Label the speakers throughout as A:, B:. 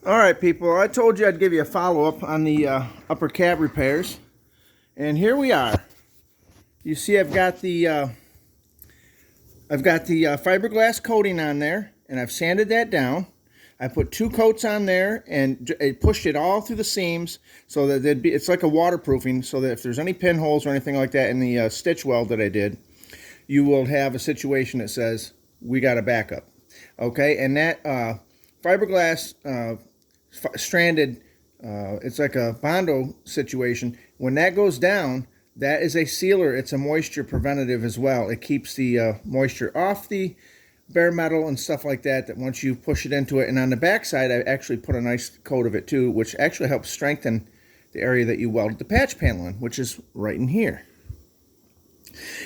A: Alright people, I told you I'd give you a follow-up on the upper cab repairs. And here we are. You see I've got the fiberglass coating on there, and I've sanded that down. I put 2 coats on there and it pushed it all through the seams so that it's like a waterproofing, so that if there's any pinholes or anything like that in the stitch weld that I did, you will have a situation that says, we got a backup. Okay, and that fiberglass stranded, it's like a Bondo situation. When that goes down, that is a sealer. It's a moisture preventative as well. It keeps the moisture off the bare metal and stuff like that, that once you push it into it. And on the back side, I actually put a nice coat of it too, which actually helps strengthen the area that you welded the patch panel in, which is right in here.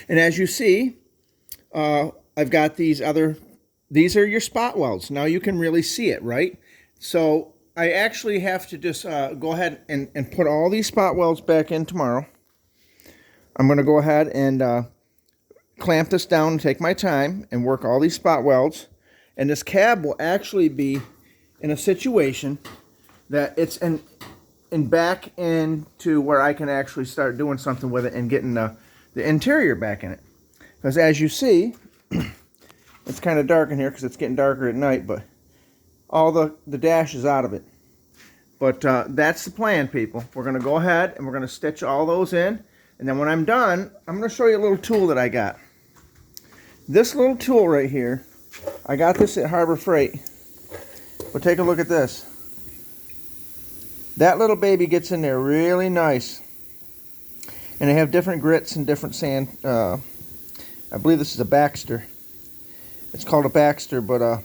A: And as you see, I've got these are your spot welds. Now you can really see it, right? So I actually have to just go ahead and put all these spot welds back in tomorrow. I'm going to go ahead and clamp this down and take my time and work all these spot welds. And this cab will actually be in a situation that it's back into where I can actually start doing something with it and getting the interior back in it. Because as you see, it's kind of dark in here because it's getting darker at night, but all the dash is out of it. But that's the plan, people. We're going to go ahead and we're going to stitch all those in. And then when I'm done, I'm going to show you a little tool that I got. This little tool right here, I got this at Harbor Freight. But take a look at this. That little baby gets in there really nice. And they have different grits and different sand. I believe this is a Baxter. It's called a Baxter, but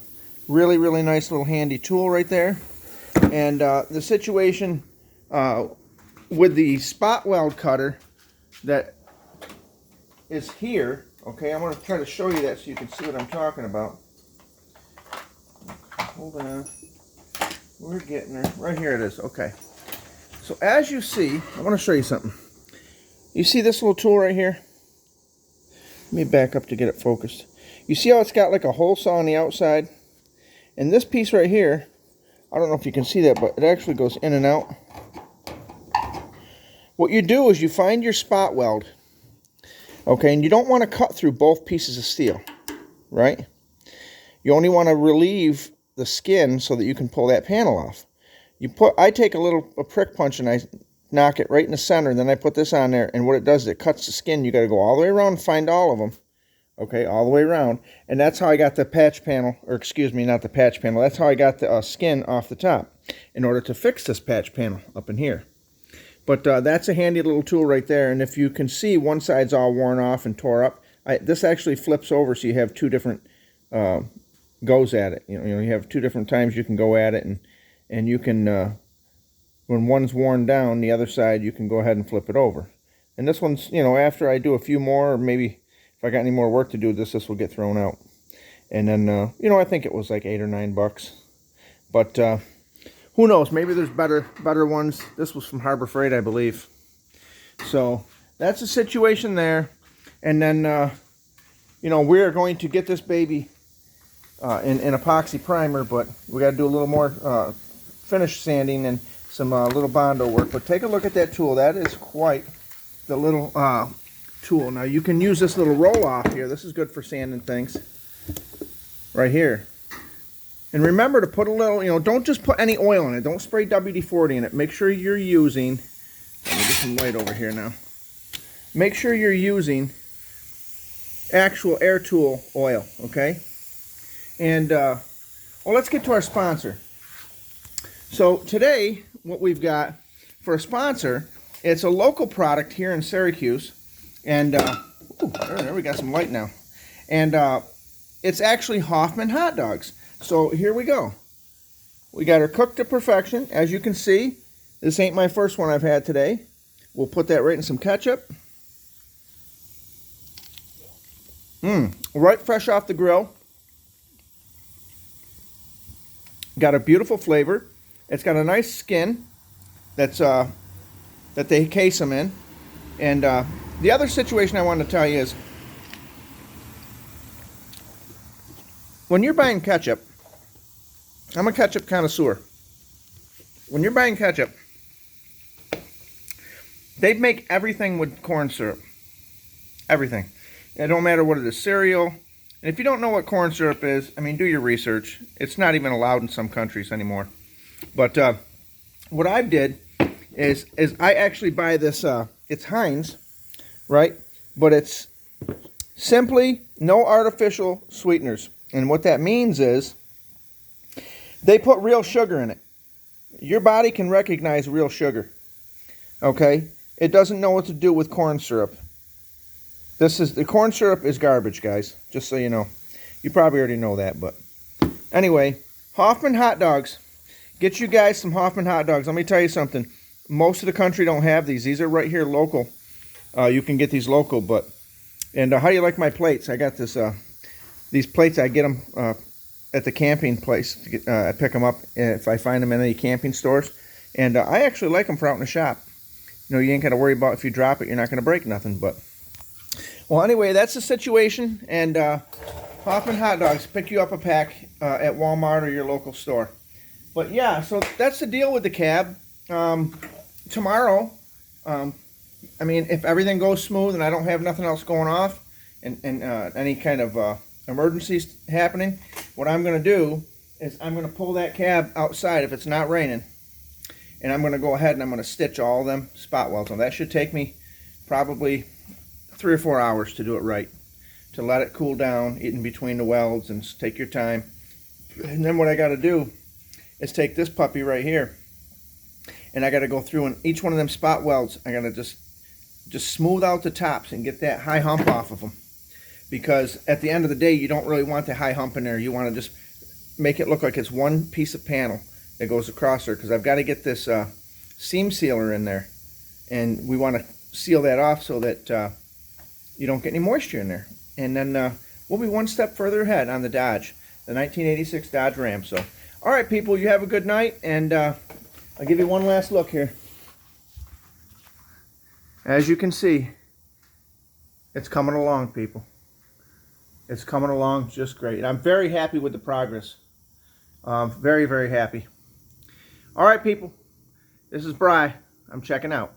A: really, really nice little handy tool right there. And the situation with the spot weld cutter that is here, okay, I'm going to try to show you that so you can see what I'm talking about. Hold on. We're getting there. Right here it is. Okay. So as you see, I want to show you something. You see this little tool right here? Let me back up to get it focused. You see how it's got like a hole saw on the outside? And this piece right here, I don't know if you can see that, but it actually goes in and out. What you do is you find your spot weld, okay, and you don't want to cut through both pieces of steel, right? You only want to relieve the skin so that you can pull that panel off. I take a prick punch and I knock it right in the center, and then I put this on there, and what it does is it cuts the skin. You got to go all the way around and find all of them, okay, all the way around, and that's how I got the patch panel, or excuse me, not the patch panel. That's how I got the skin off the top in order to fix this patch panel up in here. But that's a handy little tool right there, and if you can see, one side's all worn off and tore up. This actually flips over, so you have 2 different goes at it. You know, you have 2 different times you can go at it, and you can, when one's worn down, the other side you can go ahead and flip it over. And this one's, you know, after I do a few more, or maybe if I got any more work to do, this will get thrown out. And then, you know, I think it was like $8 or $9. But who knows? Maybe there's better ones. This was from Harbor Freight, I believe. So that's the situation there. And then, you know, we're going to get this baby in epoxy primer, but we got to do a little more finish sanding and some little Bondo work. But take a look at that tool. That is quite the little tool. Now you can use this little roll off here. This is good for sanding things right here. And remember to put a little, you know, don't just put any oil in it. Don't spray WD-40 in it. Make sure you're using, let me get some light over here now. Make sure you're using actual air tool oil, okay? And, well, let's get to our sponsor. So today, what we've got for a sponsor, it's a local product here in Syracuse. And, ooh, there we got some light now. And it's actually Hoffman hot dogs. So here we go. We got her cooked to perfection. As you can see, this ain't my first one I've had today. We'll put that right in some ketchup. Right fresh off the grill. Got a beautiful flavor. It's got a nice skin that's that they case them in. And the other situation I wanted to tell you is, when you're buying ketchup, I'm a ketchup connoisseur. when you're buying ketchup, they make everything with corn syrup. Everything. It don't matter what it is, cereal. And if you don't know what corn syrup is, I mean, do your research. It's not even allowed in some countries anymore. But what I did is I actually buy this, it's Heinz, right? But it's simply no artificial sweeteners. And what that means is they put real sugar in it. Your body can recognize real sugar, okay? It doesn't know what to do with corn syrup. The corn syrup is garbage, guys, just so you know. You probably already know that, but anyway, Hoffman hot dogs. Get you guys some Hoffman hot dogs. Let me tell you something. Most of the country don't have these. These are right here local. You can get these local, and how do you like my plates? I got this, these plates, I get them at the camping place. I pick them up if I find them in any camping stores. And I actually like them for out in the shop. You know, you ain't got to worry about if you drop it, you're not going to break nothing, but... Well, anyway, that's the situation, and Hoffman hot dogs, pick you up a pack at Walmart or your local store. But yeah, so that's the deal with the cab. Tomorrow, I mean, if everything goes smooth and I don't have nothing else going off and any kind of emergencies happening, what I'm going to do is I'm going to pull that cab outside if it's not raining, and I'm going to go ahead and I'm going to stitch all them spot welds on. That should take me probably 3 or 4 hours to do it right, to let it cool down in between the welds, and take your time. And then what I got to do is take this puppy right here, and I got to go through and each one of them spot welds, I got to just smooth out the tops and get that high hump off of them, because at the end of the day you don't really want the high hump in there. You want to just make it look like it's one piece of panel that goes across there, because I've got to get this seam sealer in there, and we want to seal that off so that you don't get any moisture in there. And then we'll be one step further ahead on the Dodge, the 1986 Dodge Ram. So, all right, people, you have a good night, and I'll give you one last look here. As you can see, it's coming along, people. It's coming along just great. And I'm very happy with the progress. Very, very happy. All right, people, this is Bry. I'm checking out.